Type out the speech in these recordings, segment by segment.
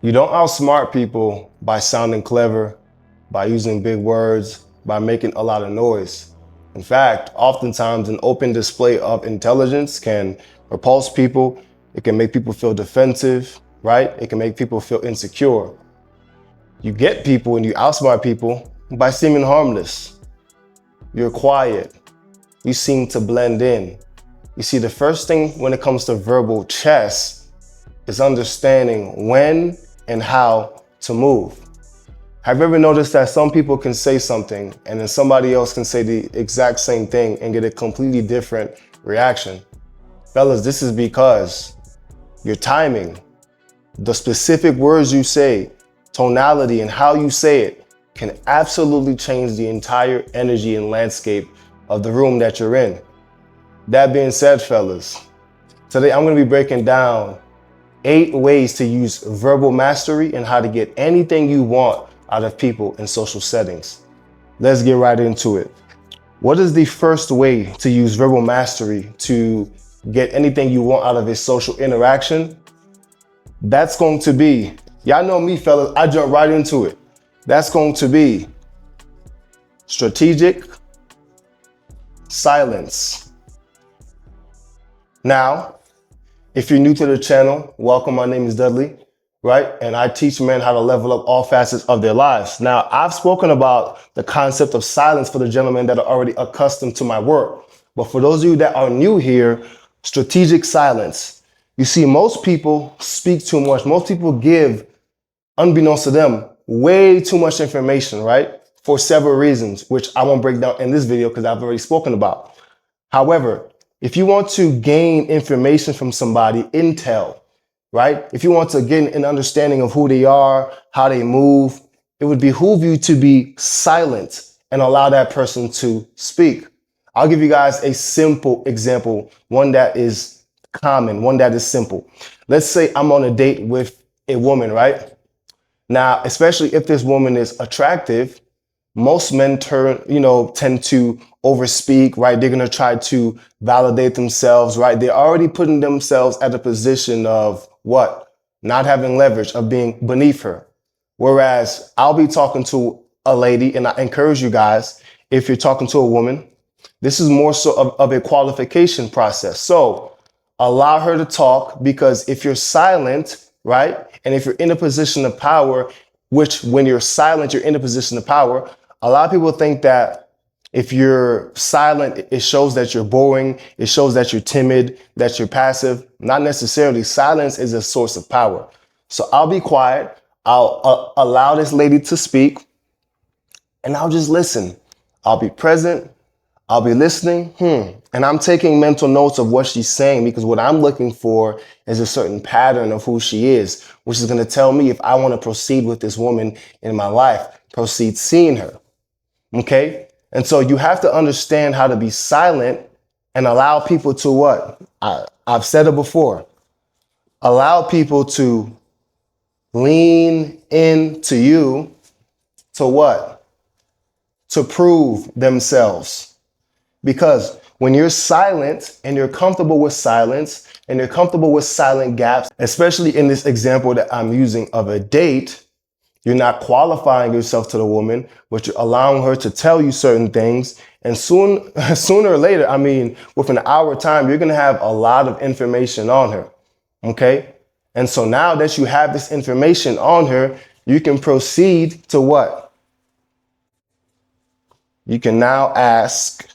You don't outsmart people by sounding clever, by using big words, by making a lot of noise. In fact, oftentimes an open display of intelligence can repulse people. It can make people feel defensive, right? It can make people feel insecure. You get people and you outsmart people by seeming harmless. You're quiet. You seem to blend in. You see, the first thing when it comes to verbal chess is understanding when and how to move. Have you ever noticed that some people can say something and then somebody else can say the exact same thing and get a completely different reaction? Fellas, this is because your timing, the specific words you say, tonality, and how you say it can absolutely change the entire energy and landscape of the room that you're in. That being said, fellas, today I'm going to be breaking down 8 ways to use verbal mastery and how to get anything you want out of people in social settings. Let's get right into it. What is the first way to use verbal mastery to get anything you want out of a social interaction? That's going to be, y'all know me, fellas, I jump right into it. That's going to be strategic silence. Now, if you're new to the channel, welcome. My name is Dudley, right? And I teach men how to level up all facets of their lives. Now, I've spoken about the concept of silence for the gentlemen that are already accustomed to my work. But for those of you that are new here, strategic silence. You see, most people speak too much. Most people give, unbeknownst to them, way too much information, right? For several reasons, which I won't break down in this video because I've already spoken about. However, if you want to gain information from somebody, intel, right? If you want to get an understanding of who they are, how they move, it would behoove you to be silent and allow that person to speak. I'll give you guys a simple example, one that is common, one that is simple. Let's say I'm on a date with a woman, right? Now, especially if this woman is attractive, most men tend to overspeak, right? They're going to try to validate themselves, right? They're already putting themselves at a position of what? Not having leverage, of being beneath her. Whereas I'll be talking to a lady, and I encourage you guys, if you're talking to a woman, this is more so of a qualification process. So allow her to talk, because if you're silent, right? And if you're in a position of power, which when you're silent, you're in a position of power. A lot of people think that if you're silent, it shows that you're boring. It shows that you're timid, that you're passive. Not necessarily. Silence is a source of power. So I'll be quiet. I'll allow this lady to speak, and I'll just listen. I'll be present. I'll be listening. And I'm taking mental notes of what she's saying, because what I'm looking for is a certain pattern of who she is, which is going to tell me if I want to proceed with this woman in my life, proceed seeing her. Okay? And so you have to understand how to be silent and allow people to what? I've said it before. Allow people to lean into you to what? To prove themselves. Because when you're silent and you're comfortable with silence and you're comfortable with silent gaps, especially in this example that I'm using of a date, you're not qualifying yourself to the woman, but you're allowing her to tell you certain things. And sooner or later, within an hour time, you're going to have a lot of information on her. Okay. And so now that you have this information on her, you can proceed to what? You can now ask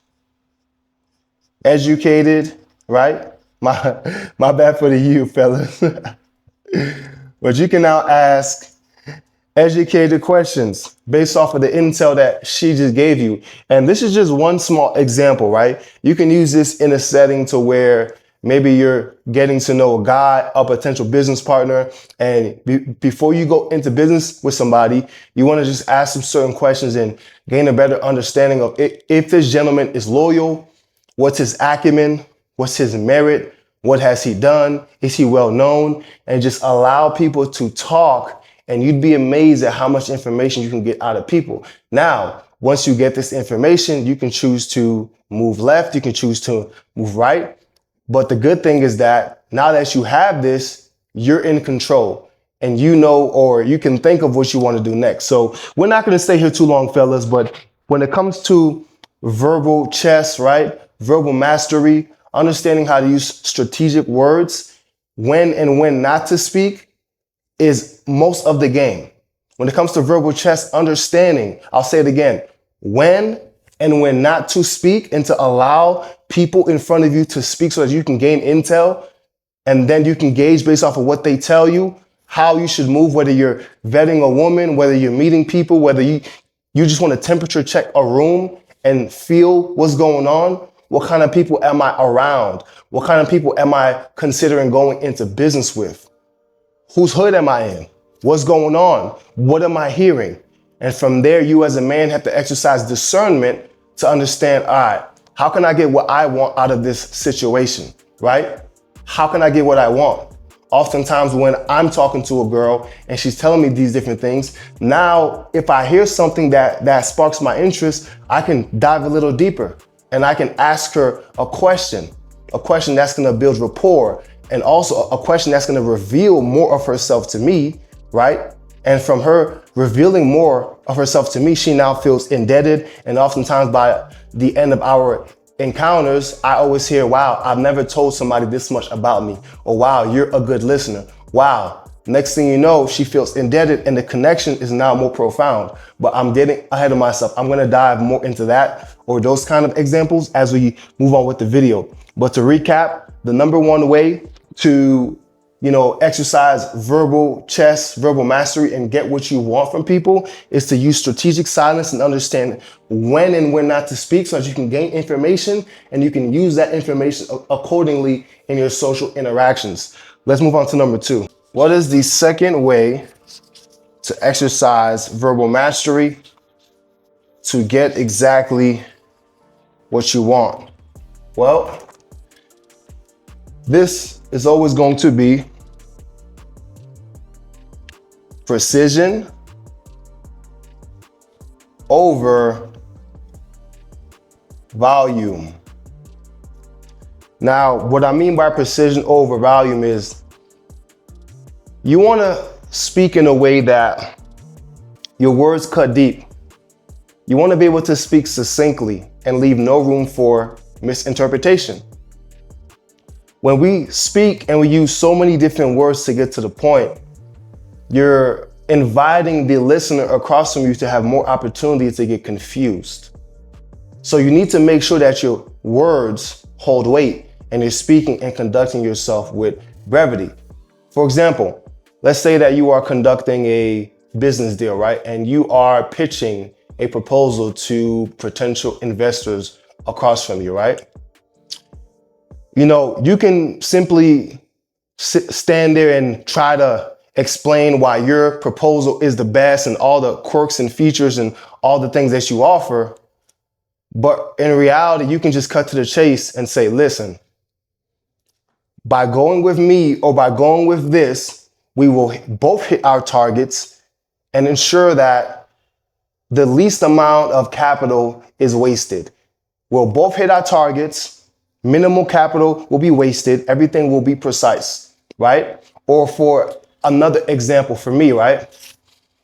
educated, right? My bad for the you, fellas. But you can now ask educated questions based off of the intel that she just gave you. And this is just one small example, right? You can use this in a setting to where maybe you're getting to know a guy, a potential business partner, and before you go into business with somebody, you want to just ask some certain questions and gain a better understanding of if this gentleman is loyal, what's his acumen, what's his merit, what has he done, is he well known, and just allow people to talk. And you'd be amazed at how much information you can get out of people. Now, once you get this information, you can choose to move left, you can choose to move right. But the good thing is that now that you have this, you're in control. and you know, or you can think of what you want to do next. So we're not going to stay here too long, fellas, but when it comes to verbal chess, right? Verbal mastery, understanding how to use strategic words, when and when not to speak is most of the game. When it comes to verbal chess, understanding, I'll say it again, when and when not to speak, and to allow people in front of you to speak so that you can gain intel, and then you can gauge based off of what they tell you, how you should move, whether you're vetting a woman, whether you're meeting people, whether you just want to temperature check a room and feel what's going on. What kind of people am I around? What kind of people am I considering going into business with? Whose hood am I in? What's going on? What am I hearing? And from there, you as a man have to exercise discernment to understand, all right, how can I get what I want out of this situation, right? How can I get what I want? Oftentimes when I'm talking to a girl and she's telling me these different things, now if I hear something that sparks my interest, I can dive a little deeper and I can ask her a question that's gonna build rapport, and also a question that's gonna reveal more of herself to me, right? And from her revealing more of herself to me, she now feels indebted. And oftentimes by the end of our encounters, I always hear, wow, I've never told somebody this much about me. Or wow, you're a good listener. Wow. Next thing you know, she feels indebted and the connection is now more profound. But I'm getting ahead of myself. I'm going to dive more into that or those kind of examples as we move on with the video. But to recap, the number one way to exercise verbal chess, verbal mastery, and get what you want from people is to use strategic silence and understand when and when not to speak so that you can gain information and you can use that information accordingly in your social interactions. Let's move on to number two. What is the second way to exercise verbal mastery to get exactly what you want? Well, this is always going to be precision over volume. Now, what I mean by precision over volume is you want to speak in a way that your words cut deep. You want to be able to speak succinctly and leave no room for misinterpretation. When we speak and we use so many different words to get to the point, you're inviting the listener across from you to have more opportunity to get confused. So you need to make sure that your words hold weight and you're speaking and conducting yourself with brevity. For example, let's say that you are conducting a business deal, right? And you are pitching a proposal to potential investors across from you, right? You can simply stand there and try to explain why your proposal is the best and all the quirks and features and all the things that you offer. But in reality, you can just cut to the chase and say, listen, by going with me or by going with this, we will both hit our targets and ensure that the least amount of capital is wasted. We'll both hit our targets. Minimal capital will be wasted. Everything will be precise, right? Or for another example for me, right?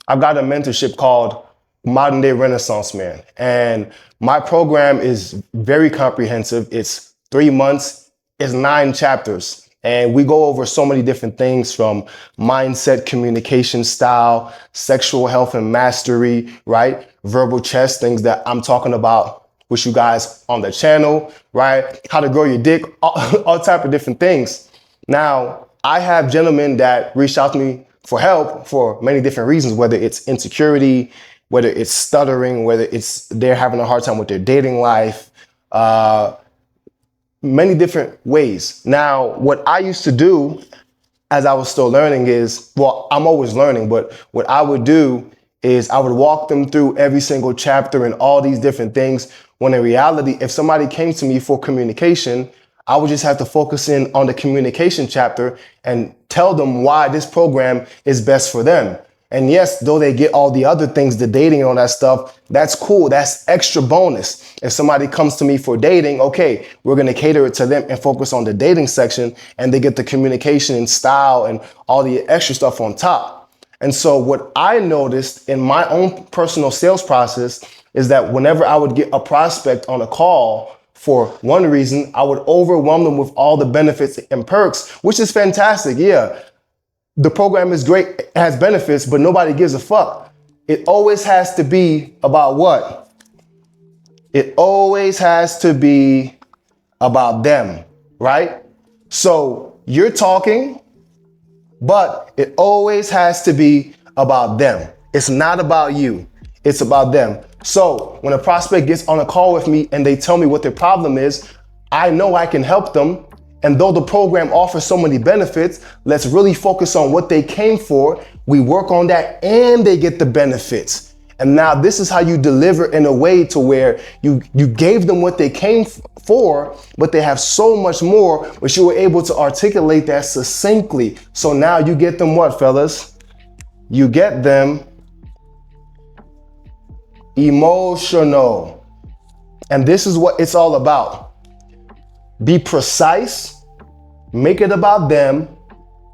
I've got a mentorship called Modern Day Renaissance Man. And my program is very comprehensive. It's 3 months, it's 9 chapters. And we go over so many different things from mindset, communication style, sexual health and mastery, right? Verbal chess, things that I'm talking about with you guys on the channel, right? How to grow your dick, all type of different things. Now, I have gentlemen that reach out to me for help for many different reasons, whether it's insecurity, whether it's stuttering, whether it's they're having a hard time with their dating life, many different ways. Now, what I used to do as I was still learning is, well, I'm always learning, but what I would do is I would walk them through every single chapter and all these different things. When in reality, if somebody came to me for communication, I would just have to focus in on the communication chapter and tell them why this program is best for them. And yes, though they get all the other things, the dating and all that stuff, that's cool. That's extra bonus. If somebody comes to me for dating, okay, we're going to cater it to them and focus on the dating section, and they get the communication and style and all the extra stuff on top. And so what I noticed in my own personal sales process is that whenever I would get a prospect on a call, for one reason, I would overwhelm them with all the benefits and perks, which is fantastic. Yeah, the program is great, it has benefits, but nobody gives a fuck. It always has to be about what? It always has to be about them, right? So you're talking, but it always has to be about them. It's not about you. It's about them. So when a prospect gets on a call with me and they tell me what their problem is, I know I can help them. And though the program offers so many benefits, let's really focus on what they came for. We work on that and they get the benefits. And now this is how you deliver in a way to where you gave them what they came for, but they have so much more, but you were able to articulate that succinctly. So now you get them what, fellas? You get them emotional. And this is what it's all about. Be precise, make it about them,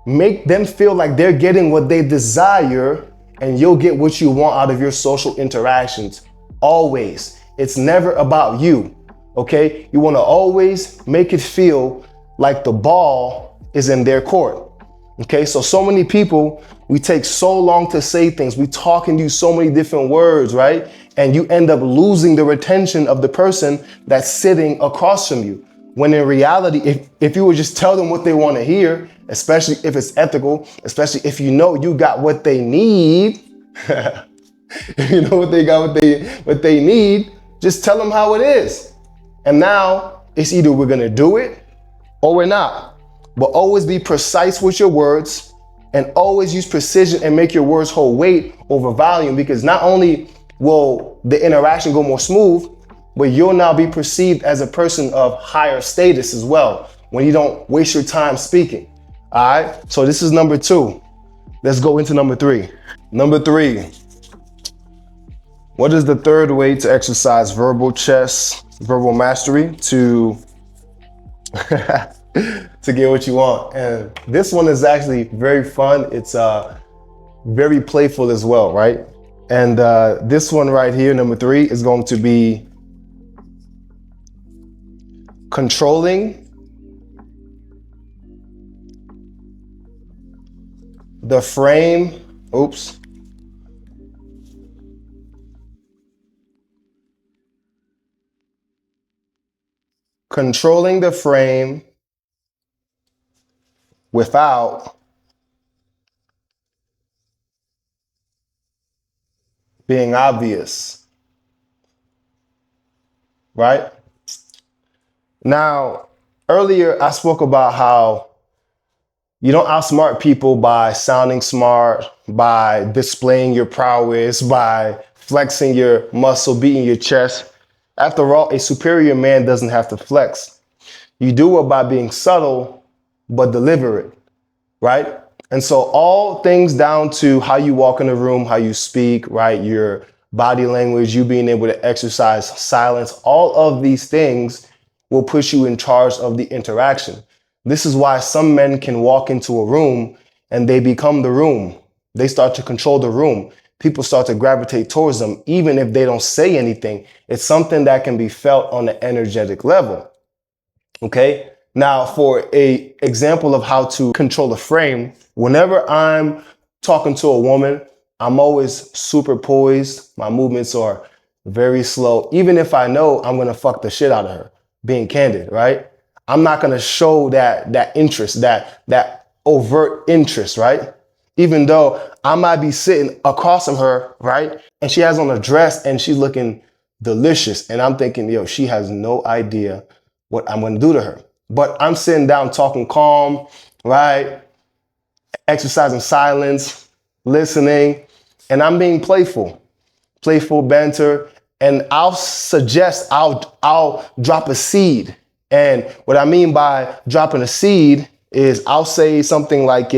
make them feel like they're getting what they desire, and you'll get what you want out of your social interactions. Always. It's never about you, okay? You want to always make it feel like the ball is in their court. Okay, so many people, we take so long to say things. We talk and use so many different words, right? And you end up losing the retention of the person that's sitting across from you. When in reality, if you would just tell them what they want to hear, especially if it's ethical, especially if you know you got what they need, if you know what they need, just tell them how it is. And now it's either we're going to do it or we're not. But always be precise with your words and always use precision and make your words hold weight over volume, because not only will the interaction go more smooth, but you'll now be perceived as a person of higher status as well when you don't waste your time speaking. All right, so this is number 2. Let's go into number 3. Number 3, what is the third way to exercise verbal chess, verbal mastery to to get what you want? And this one is actually very fun. It's very playful as well, right? And this one right here, number 3, is going to be controlling the frame. Oops. Controlling the frame without being obvious, right? Now, earlier I spoke about how you don't outsmart people by sounding smart, by displaying your prowess, by flexing your muscle, beating your chest. After all, a superior man doesn't have to flex. You do it by being subtle, but deliberate, right? And so all things down to how you walk in the room, how you speak, right? Your body language, you being able to exercise silence, all of these things will put you in charge of the interaction. This is why some men can walk into a room and they become the room. They start to control the room. People start to gravitate towards them, even if they don't say anything. It's something that can be felt on an energetic level. Okay. Now, for a example of how to control a frame, whenever I'm talking to a woman, I'm always super poised. My movements are very slow. Even if I know I'm going to fuck the shit out of her, being candid, right? I'm not going to show that interest, that overt interest, right? Even though I might be sitting across from her, right? And she has on a dress and she's looking delicious. And I'm thinking, yo, she has no idea what I'm going to do to her. But I'm sitting down talking calm, right? Exercising silence, listening, and I'm being playful banter. And I'll suggest I'll drop a seed. And what I mean by dropping a seed is I'll say something like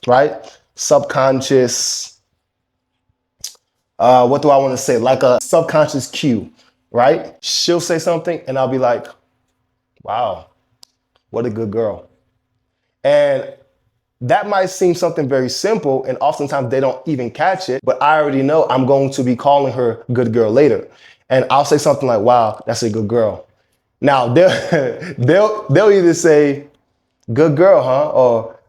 right? Subconscious what do I want to say? Like a subconscious cue, right? She'll say something and I'll be like, wow, what a good girl. And that might seem something very simple, and oftentimes they don't even catch it, but I already know I'm going to be calling her good girl later. And I'll say something like, wow, that's a good girl. Now they'll either say, good girl, huh? Or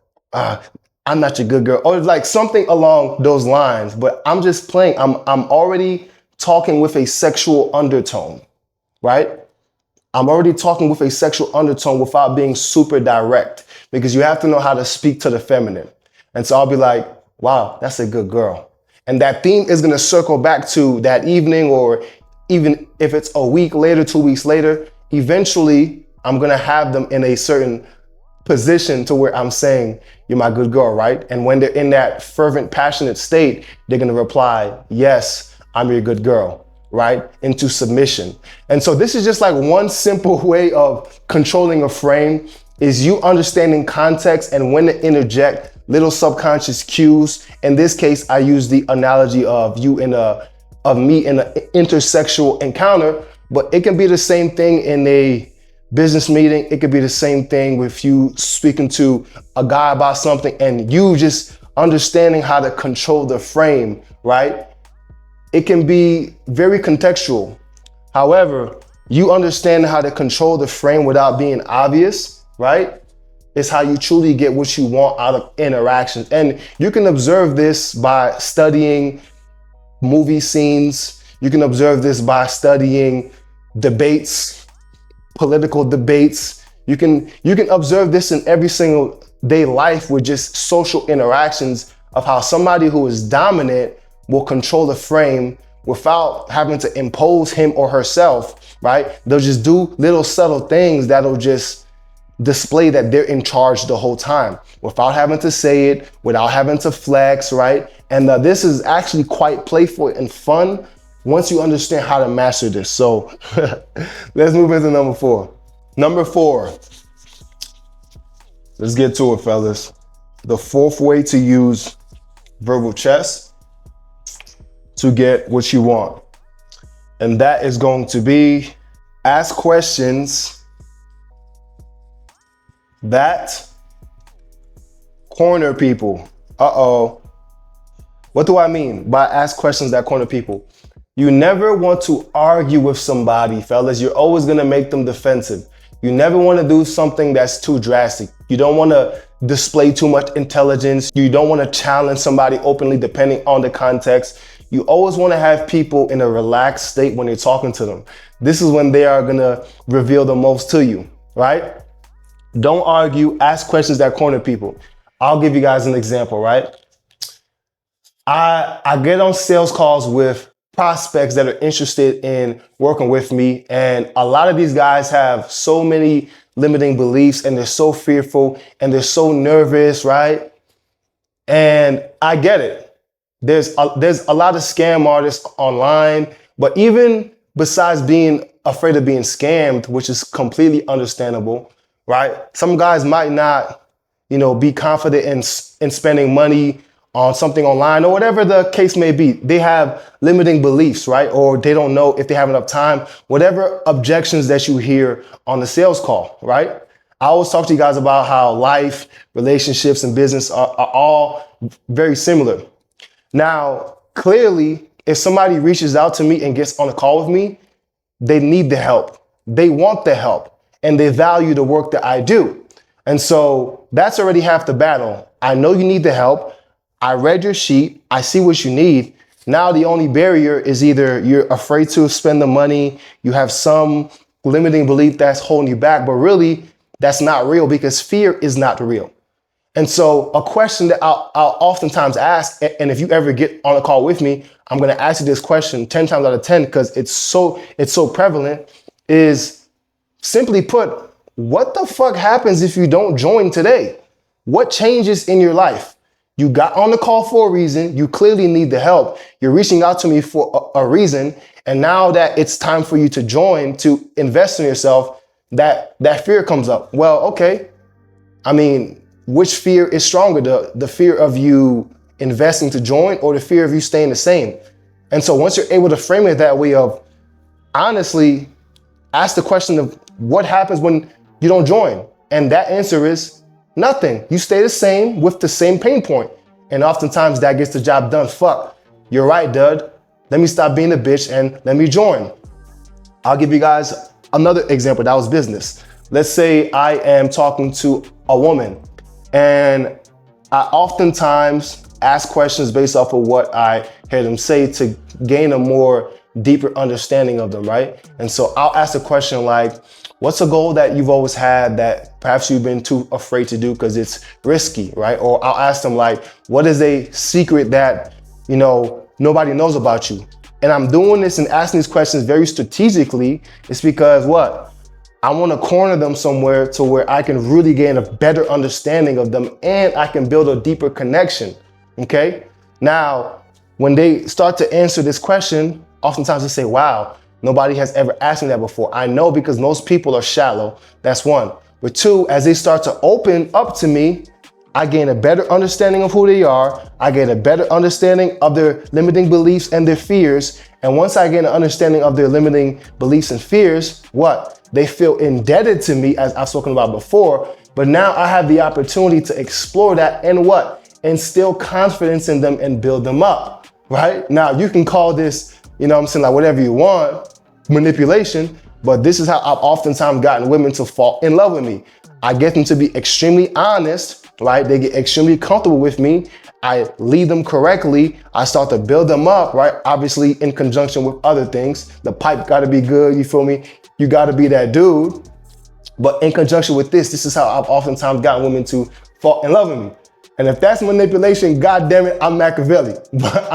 I'm not your good girl, or like something along those lines. But I'm just playing. I'm already talking with a sexual undertone, right? I'm already talking with a sexual undertone without being super direct, because you have to know how to speak to the feminine. And so I'll be like, wow, that's a good girl. And that theme is going to circle back to that evening, or even if it's a week later, 2 weeks later, eventually I'm going to have them in a certain position to where I'm saying, you're my good girl, right? And when they're in that fervent, passionate state, they're going to reply, yes, I'm your good girl, right? Into submission. And so this is just like one simple way of controlling a frame, is you understanding context and when to interject little subconscious cues. In this case, I use the analogy of me in an intersexual encounter, but it can be the same thing in a business meeting. It could be the same thing with you speaking to a guy about something and you just understanding how to control the frame, right? It can be very contextual. However, you understand how to control the frame without being obvious, right? It's how you truly get what you want out of interactions. And you can observe this by studying movie scenes. You can observe this by studying debates, political debates. You can observe this in every single day life with just social interactions of how somebody who is dominant will control the frame without having to impose him or herself, right? They'll just do little subtle things that'll just display that they're in charge the whole time without having to say it, without having to flex, right? And this is actually quite playful and fun once you understand how to master this. So let's move into number 4. Number 4, let's get to it, fellas. The 4th way to use verbal chess to get what you want. And that is going to be ask questions that corner people. What do I mean by ask questions that corner people? You never want to argue with somebody, fellas. You're always gonna make them defensive. You never want to do something that's too drastic. You don't want to display too much intelligence. You don't want to challenge somebody openly depending on the context. You always want to have people in a relaxed state when you're talking to them. This is when they are going to reveal the most to you, right? Don't argue, ask questions that corner people. I'll give you guys an example, right? I get on sales calls with prospects that are interested in working with me. And a lot of these guys have so many limiting beliefs and they're so fearful and they're so nervous, right? And I get it. There's a lot of scam artists online, but even besides being afraid of being scammed, which is completely understandable, right? Some guys might not, be confident in spending money on something online or whatever the case may be. They have limiting beliefs, right? Or they don't know if they have enough time, whatever objections that you hear on the sales call, right? I always talk to you guys about how life, relationships, and business are all very similar. Now, clearly, if somebody reaches out to me and gets on a call with me, they need the help. They want the help and they value the work that I do. And so that's already half the battle. I know you need the help. I read your sheet. I see what you need. Now the only barrier is either you're afraid to spend the money, you have some limiting belief that's holding you back, but really that's not real because fear is not real. And so a question that I'll oftentimes ask, and if you ever get on a call with me, I'm going to ask you this question 10 times out of 10 because it's so prevalent, is simply put, what the fuck happens if you don't join today? What changes in your life? You got on the call for a reason. You clearly need the help. You're reaching out to me for a reason. And now that it's time for you to join, to invest in yourself, that fear comes up. Well, okay. I mean, which fear is stronger? The fear of you investing to join or the fear of you staying the same? And so once you're able to frame it that way of honestly ask the question of what happens when you don't join? And that answer is nothing. You stay the same with the same pain point. And oftentimes that gets the job done. Fuck, you're right, Dud. Let me stop being a bitch and let me join. I'll give you guys another example. That was business. Let's say I am talking to a woman and I oftentimes ask questions based off of what I hear them say to gain a more deeper understanding of them, right? And so I'll ask a question like, what's a goal that you've always had that perhaps you've been too afraid to do because it's risky, right? Or I'll ask them like, what is a secret that, nobody knows about you? And I'm doing this and asking these questions very strategically. It's because what? I want to corner them somewhere to where I can really gain a better understanding of them and I can build a deeper connection, okay? Now, when they start to answer this question, oftentimes they say, wow, nobody has ever asked me that before. I know because most people are shallow. That's one. But two, as they start to open up to me, I gain a better understanding of who they are. I gain a better understanding of their limiting beliefs and their fears. And once I gain an understanding of their limiting beliefs and fears, what? They feel indebted to me, as I've spoken about before. But now I have the opportunity to explore that and what? Instill confidence in them and build them up, right? Now you can call this, like whatever you want, manipulation, but this is how I've oftentimes gotten women to fall in love with me. I get them to be extremely honest, right? They get extremely comfortable with me. I lead them correctly. I start to build them up, right? Obviously in conjunction with other things. The pipe gotta be good, you feel me? You gotta be that dude. But in conjunction with this is how I've oftentimes gotten women to fall in love with me. And if that's manipulation, God damn it, I'm Machiavelli. But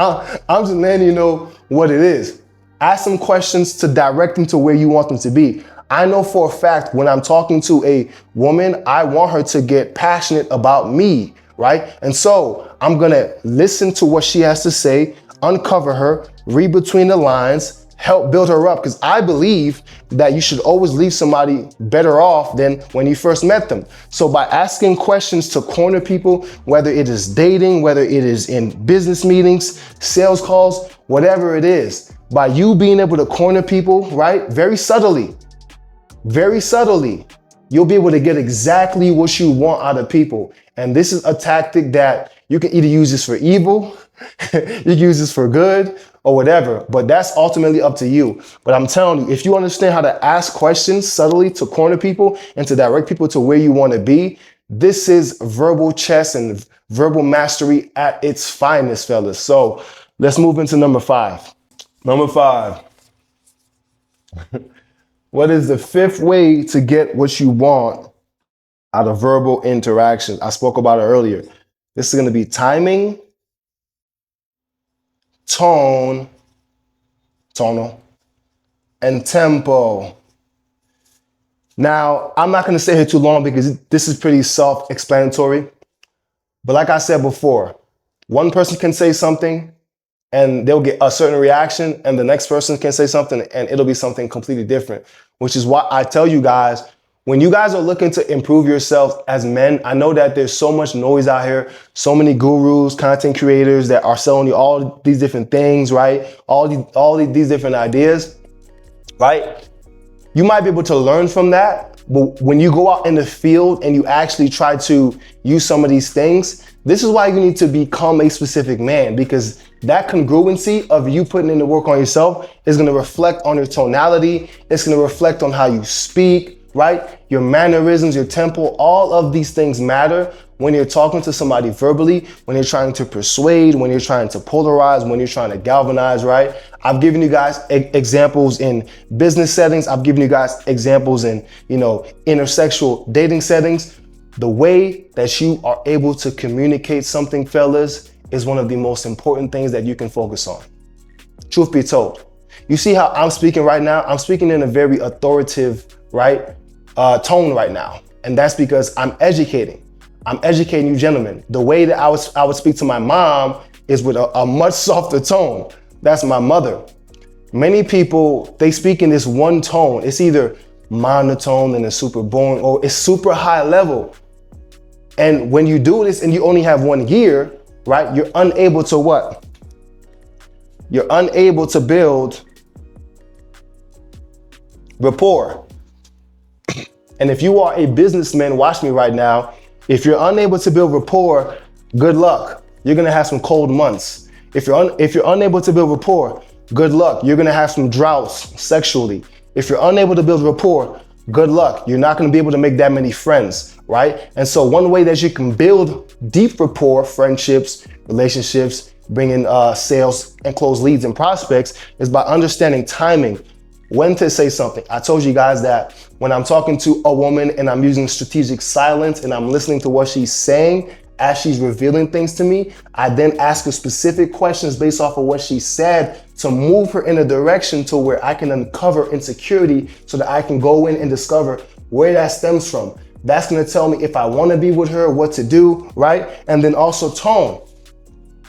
I'm just letting you know what it is. Ask some questions to direct them to where you want them to be. I know for a fact when I'm talking to a woman, I want her to get passionate about me, right? And so I'm gonna listen to what she has to say, uncover her, read between the lines, help build her up, because I believe that you should always leave somebody better off than when you first met them. So by asking questions to corner people, whether it is dating, whether it is in business meetings, sales calls, whatever it is, by you being able to corner people, right, very subtly, you'll be able to get exactly what you want out of people. And this is a tactic that you can either use this for evil, you can use this for good, or whatever, but that's ultimately up to you. But I'm telling you, if you understand how to ask questions subtly to corner people and to direct people to where you want to be, this is verbal chess and verbal mastery at its finest, fellas. So let's move into number 5. Number 5. What is the 5th way to get what you want out of verbal interactions? I spoke about it earlier. This is going to be timing, tonal, and tempo. Now, I'm not going to stay here too long because this is pretty self-explanatory. But like I said before, one person can say something and they'll get a certain reaction, and the next person can say something and it'll be something completely different, which is why I tell you guys, when you guys are looking to improve yourself as men, I know that there's so much noise out here, so many gurus, content creators that are selling you all these different things, right? All these different ideas, right? You might be able to learn from that, but when you go out in the field and you actually try to use some of these things, this is why you need to become a specific man, because that congruency of you putting in the work on yourself is going to reflect on your tonality. It's going to reflect on how you speak, right? Your mannerisms, your tempo, all of these things matter when you're talking to somebody verbally, when you're trying to persuade, when you're trying to polarize, when you're trying to galvanize, right? I've given you guys examples in business settings. I've given you guys examples in, intersexual dating settings. The way that you are able to communicate something, fellas, is one of the most important things that you can focus on. Truth be told, you see how I'm speaking right now? I'm speaking in a very authoritative, right, tone right now. And that's because I'm educating you gentlemen. The way that I would speak to my mom is with a much softer tone. That's my mother. Many people, they speak in this one tone. It's either monotone and it's super boring, or it's super high level. And when you do this and you only have 1 year, right, you're unable to what? you're unable to build rapport. And if you are a businessman, watch me right now. If you're unable to build rapport, good luck. You're gonna have some cold months. If you're unable to build rapport, good luck. You're gonna have some droughts sexually. If you're unable to build rapport, good luck. You're not gonna be able to make that many friends, right? And so one way that you can build deep rapport, friendships, relationships, bring in sales and close leads and prospects is by understanding timing, when to say something. I told you guys that when I'm talking to a woman and I'm using strategic silence and I'm listening to what she's saying as she's revealing things to me, I then ask her specific questions based off of what she said to move her in a direction to where I can uncover insecurity so that I can go in and discover where that stems from. That's gonna tell me if I wanna be with her, what to do, right? And then also tone.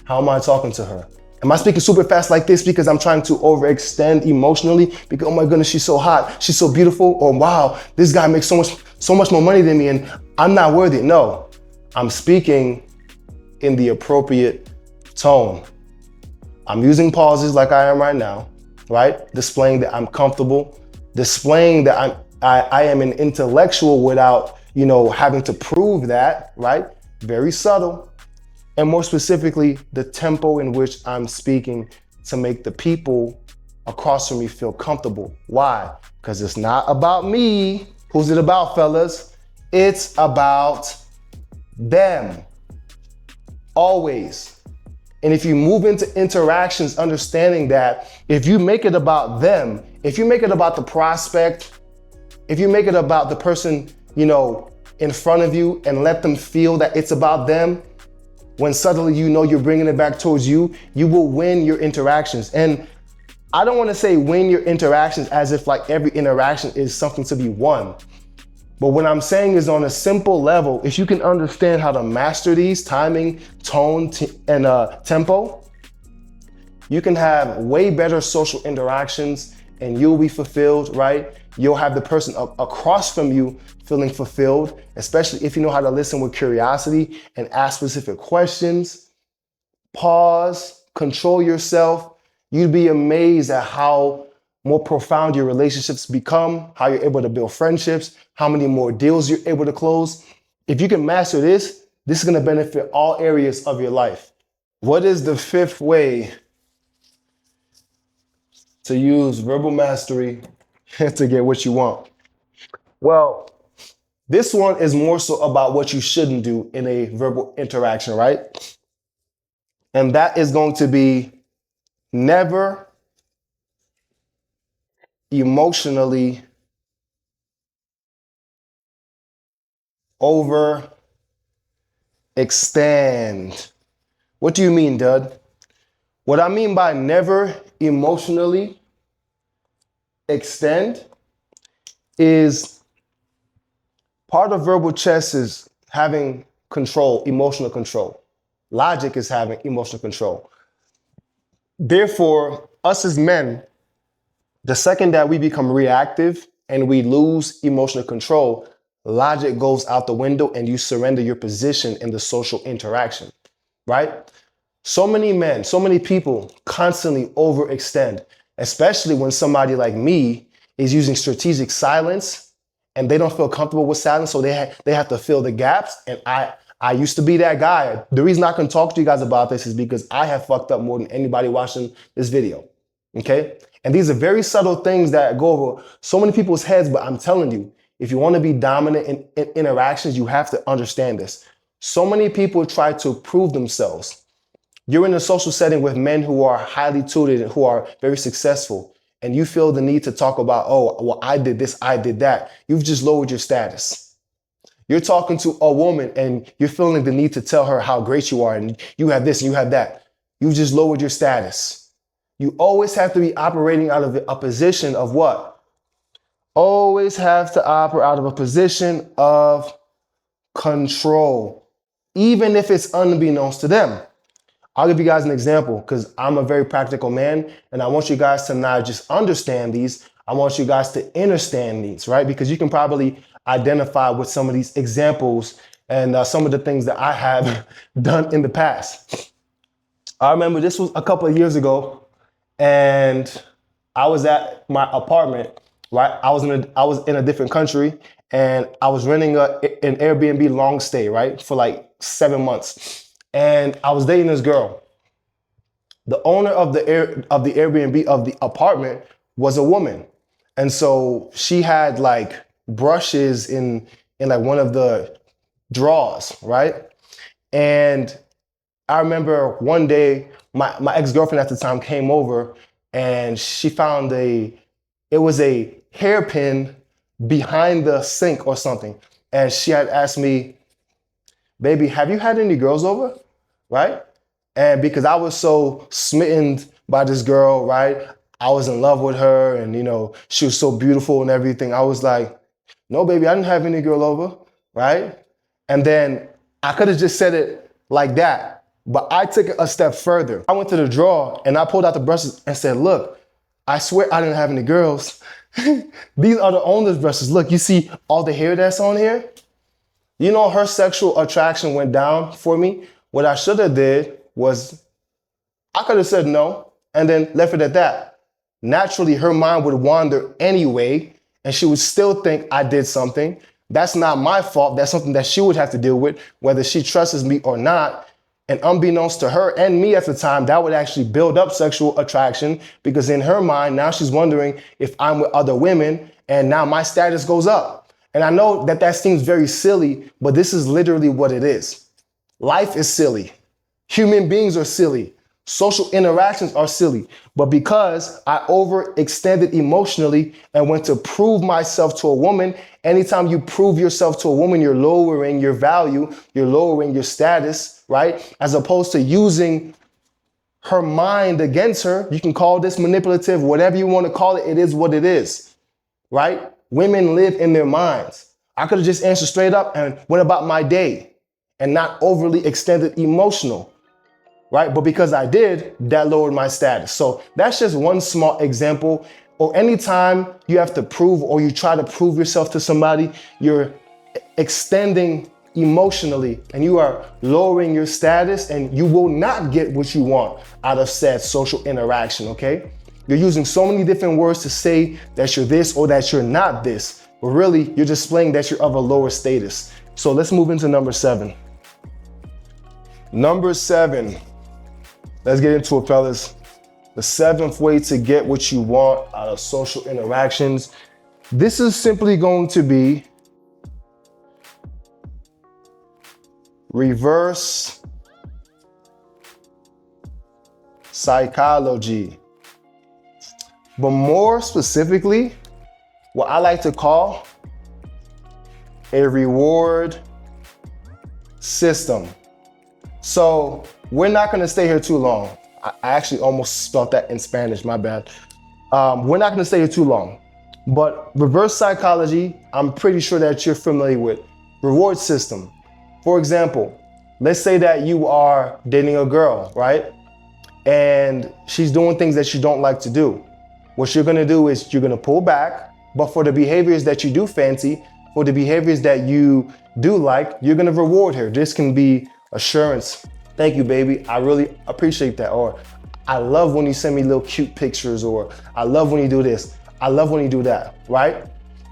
How am I talking to her? Am I speaking super fast like this because I'm trying to overextend emotionally? Because, oh my goodness, she's so hot, she's so beautiful, or wow, this guy makes so much more money than me and I'm not worthy. No, I'm speaking in the appropriate tone. I'm using pauses like I am right now, right? Displaying that I'm comfortable, displaying that I am an intellectual without, having to prove that, right? Very subtle. And more specifically, the tempo in which I'm speaking to make the people across from me feel comfortable. Why? Because it's not about me. Who's it about, fellas? It's about them. Always. And if you move into interactions, understanding that if you make it about them, if you make it about the prospect, if you make it about the person, in front of you and let them feel that it's about them, when suddenly you're bringing it back towards you, you will win your interactions. And I don't want to say win your interactions as if like every interaction is something to be won. But what I'm saying is on a simple level, if you can understand how to master these, timing, tone, and tempo, you can have way better social interactions and you'll be fulfilled, right? You'll have the person across from you feeling fulfilled, especially if you know how to listen with curiosity and ask specific questions. Pause, control yourself. You'd be amazed at how more profound your relationships become, how you're able to build friendships, how many more deals you're able to close. If you can master this, this is gonna benefit all areas of your life. What is the fifth way to use verbal mastery to get what you want? Well, this one is more so about what you shouldn't do in a verbal interaction, right? And that is going to be never emotionally overextend. What do you mean, Dud? What I mean by never emotionally extend is part of verbal chess is having control, emotional control. Logic is having emotional control. Therefore, us as men, the second that we become reactive and we lose emotional control, logic goes out the window and you surrender your position in the social interaction, right? So many men, so many people constantly overextend, especially when somebody like me is using strategic silence and they don't feel comfortable with silence, so they have to fill the gaps. And I used to be that guy. The reason I can talk to you guys about this is because I have fucked up more than anybody watching this video, okay? And these are very subtle things that go over so many people's heads, but I'm telling you, if you want to be dominant in interactions, you have to understand this. So many people try to prove themselves. You're in a social setting with men who are highly tutored and who are very successful, and you feel the need to talk about, oh, well, I did this, I did that. You've just lowered your status. You're talking to a woman and you're feeling the need to tell her how great you are and you have this and you have that. You've just lowered your status. You always have to be operating out of a position of what? Always have to operate out of a position of control, even if it's unbeknownst to them. I'll give you guys an example because I'm a very practical man and I want you guys to not just understand these, I want you guys to understand these, right? Because you can probably identify with some of these examples and some of the things that I have done in the past. I remember this was a couple of years ago and I was at my apartment, right? I was in a different country, and I was renting an Airbnb long stay, right, for like 7 months. And I was dating this girl. The owner of the Airbnb of the apartment was a woman. And so she had like brushes in like one of the drawers, right? And I remember one day my ex-girlfriend at the time came over, and she found it was a hairpin behind the sink or something. And she had asked me, baby, have you had any girls over? Right? And because I was so smitten by this girl, right? I was in love with her, and she was so beautiful and everything. I was like, no, baby, I didn't have any girl over, right? And then I could have just said it like that, but I took it a step further. I went to the drawer and I pulled out the brushes and said, look, I swear I didn't have any girls. These are the owner's brushes. Look, you see all the hair that's on here? Her sexual attraction went down for me. What I should have did was I could have said no and then left it at that. Naturally, her mind would wander anyway, and she would still think I did something. That's not my fault. That's something that she would have to deal with, whether she trusts me or not. And unbeknownst to her and me at the time, that would actually build up sexual attraction, because in her mind, now she's wondering if I'm with other women, and now my status goes up. And I know that seems very silly, but this is literally what it is. Life is silly. Human beings are silly. Social interactions are silly. But because I overextended emotionally and went to prove myself to a woman, anytime you prove yourself to a woman, you're lowering your value, you're lowering your status, right? As opposed to using her mind against her. You can call this manipulative, whatever you want to call it. It is what it is, right? Women live in their minds. I could have just answered straight up and went about my day and not overly extended emotional. Right? But because I did, that lowered my status. So that's just one small example. Or anytime you have to prove, or you try to prove yourself to somebody, you're extending emotionally and you are lowering your status, and you will not get what you want out of said social interaction, okay? You're using so many different words to say that you're this or that you're not this, but really you're displaying that you're of a lower status. So let's move into number 7. Number 7. Let's get into it, fellas. The 7th way to get what you want out of social interactions. This is simply going to be reverse psychology. But more specifically, what I like to call a reward system. So we're not going to stay here too long. I actually almost spelled that in Spanish, my bad. We're not going to stay here too long. But reverse psychology, I'm pretty sure that you're familiar with. Reward system. For example, let's say that you are dating a girl, right? And she's doing things that you don't like to do. What you're going to do is you're going to pull back, but for the behaviors that you do fancy, for the behaviors that you do like, you're going to reward her. This can be assurance. Thank you, baby. I really appreciate that. Or I love when you send me little cute pictures, or I love when you do this. I love when you do that, right?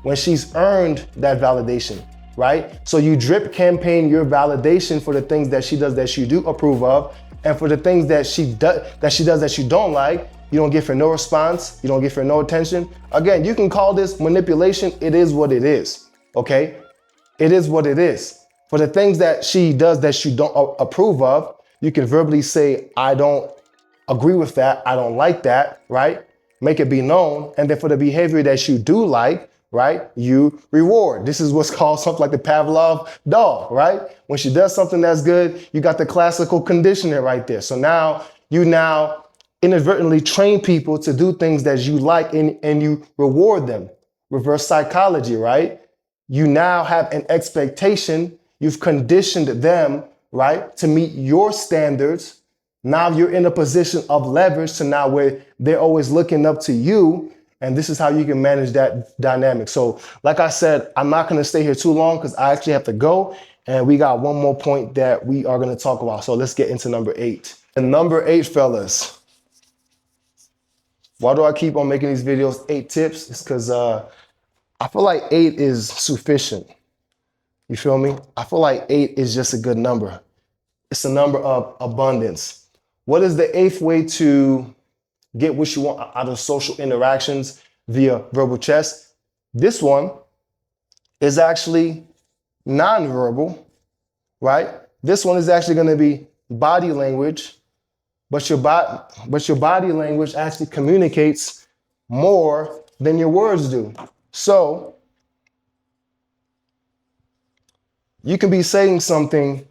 When she's earned that validation, right? So you drip campaign your validation for the things that she does that you do approve of, and for the things that she does that you don't like, you don't give her no response, you don't give her no attention. Again, you can call this manipulation. It is what it is, okay? It is what it is. For the things that she does that you don't approve of, you can verbally say, I don't agree with that, I don't like that, right? Make it be known. And then for the behavior that you do like, right, you reward. This is what's called something like the Pavlov dog, right? When she does something that's good, you got the classical conditioning right there. So now you inadvertently train people to do things that you like, and you reward them. Reverse psychology, right? You now have an expectation. You've conditioned them, right, to meet your standards. Now you're in a position of leverage to now where they're always looking up to you. And this is how you can manage that dynamic. So like I said, I'm not going to stay here too long because I actually have to go. And we got one more point that we are going to talk about. So let's get into number 8. And number 8, fellas, Why do I keep on making these videos, 8 tips? It's because I feel like 8 is sufficient. You feel me? I feel like 8 is just a good number. It's a number of abundance. What is the 8th way to get what you want out of social interactions via verbal chess? This one is actually nonverbal, right? This one is actually going to be body language, but your body language actually communicates more than your words do. So you can be saying something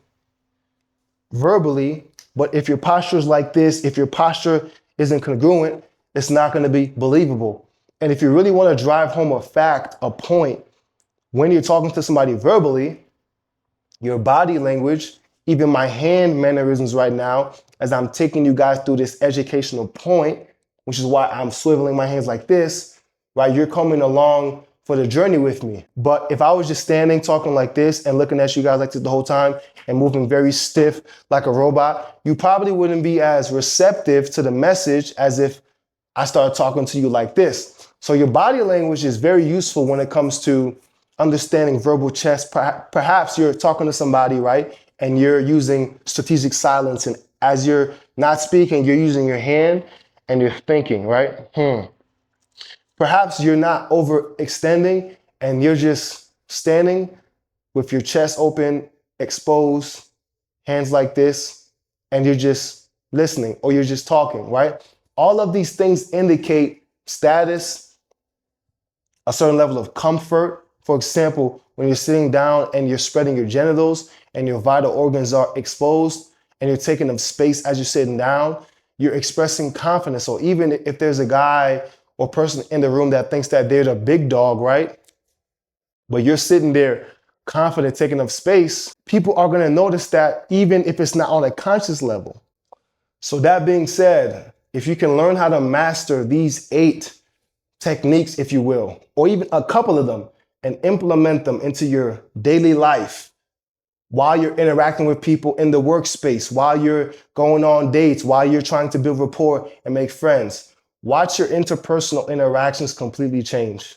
verbally, but if your posture is like this, if your posture isn't congruent, it's not going to be believable. And if you really want to drive home a fact, a point, when you're talking to somebody verbally, your body language, even my hand mannerisms right now, as I'm taking you guys through this educational point, which is why I'm swiveling my hands like this, right? You're coming along for the journey with me. But if I was just standing, talking like this and looking at you guys like this the whole time and moving very stiff like a robot, you probably wouldn't be as receptive to the message as if I started talking to you like this. So your body language is very useful when it comes to understanding verbal chess. Perhaps you're talking to somebody, right? And you're using strategic silence. And as you're not speaking, you're using your hand and you're thinking, right? Perhaps you're not overextending and you're just standing with your chest open, exposed, hands like this, and you're just listening or you're just talking, right? All of these things indicate status, a certain level of comfort. For example, when you're sitting down and you're spreading your genitals and your vital organs are exposed and you're taking up space as you're sitting down, you're expressing confidence. So even if there's a guy or person in the room that thinks that they're the big dog, right? But you're sitting there confident, taking up space, people are going to notice that even if it's not on a conscious level. So that being said, if you can learn how to master these 8 techniques, if you will, or even a couple of them, and implement them into your daily life while you're interacting with people in the workspace, while you're going on dates, while you're trying to build rapport and make friends, watch your interpersonal interactions completely change.